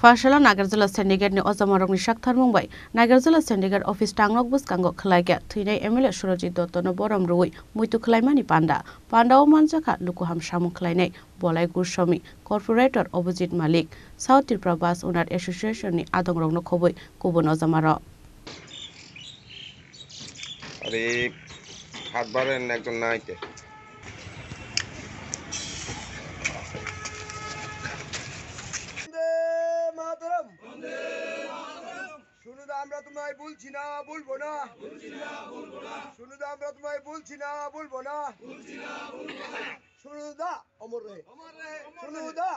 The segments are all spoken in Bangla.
Fashala Nagarjula Syndicate ni Ozamarong Shakthar Mumbai, Nagarjula Syndicate Office Tangnok Buskango Khlaiga, Thine Emile Surajit Dottono Borom Rui, Muitu Khlaimani Panda, Panda Omanjaka, Lukuham Shamu Khlaine, Bolai Gurshami, Corporator Opposite Malik, South Tripura Bus Owner Association ni Adongrong no Khoboi, Kubun Ozamaro. আরে হাত বাড়েন একজন নাইতে শুনুদা আমরা তোমায় বলছি না বলবো না শুনুদা আমরা তোমায় বলছি না বলবো না শুনুদা অমর রে শুনুদা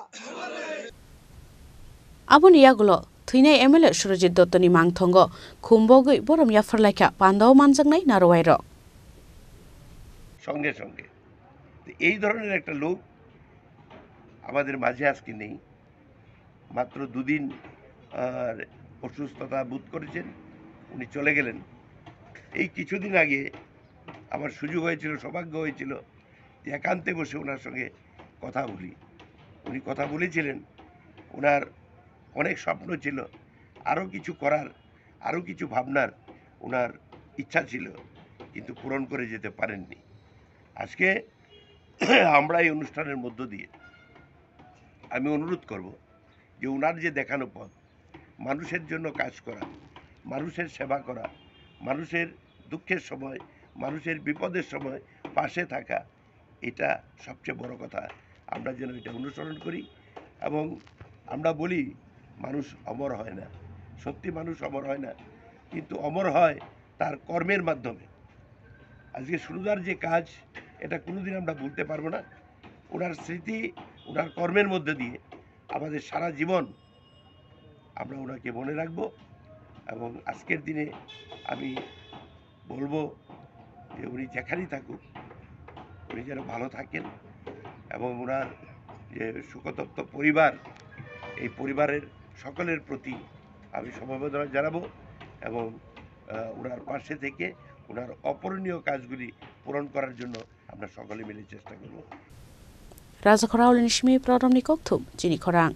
Abun Yagulo, Thine Emile Surajit Dottoni Mangthongo, Kumbogui Borom Yafarlaika, Pandao Manjangnai Narwairo. সঙ্গে সঙ্গে এই ধরনের একটা লোক আমাদের মাঝে আজকে নেই। মাত্র দুদিন অসুস্থতা বোধ করেছেন, উনি চলে গেলেন। এই কিছুদিন আগে আমার সুযোগ হয়েছিল, সৌভাগ্য হয়েছিল যে একান্তে বসে ওনার সঙ্গে কথা বলি। উনি কথা বলেছিলেন, ওনার অনেক স্বপ্ন ছিল, আরও কিছু করার, আরও কিছু ভাবনার ওনার ইচ্ছা ছিল, কিন্তু পূরণ করে যেতে পারেননি। আজকে আমরা এই অনুষ্ঠানের মধ্য দিয়ে আমি অনুরোধ করব যে ওনার যে দেখানো পথ, মানুষের জন্য কাজ করা, মানুষের সেবা করা, মানুষের দুঃখের সময়, মানুষের বিপদের সময় পাশে থাকা, এটা সবচেয়ে বড় কথা। আমরা যেন এটা অনুসরণ করি এবং আমরা বলি মানুষ অমর হয় না, সত্যি মানুষ অমর হয় না, কিন্তু অমর হয় তার কর্মের মাধ্যমে। আজকে সুরুদার যে কাজ, এটা কোনোদিন আমরা ভুলতে পারবো না। ওনার স্মৃতি, ওনার কর্মের মধ্যে দিয়ে আমাদের সারা জীবন আমরা ওনাকে মনে রাখবো। এবং আজকের দিনে আমি বলবো যে উনি যেখানেই থাকুক, উনি যেন ভালো থাকেন এবং ওনার যে শোকতপ্ত পরিবার, এই পরিবারের সকলের প্রতি আমি সমবেদনা জানাবো এবং ওনার পাশে থেকে ওনার অপূরণীয় কাজগুলি পূরণ করার জন্য আমরা সকলে মিলে চেষ্টা করব। Raja Khorao Nishmi Program Nikokthum, Jini Khorang.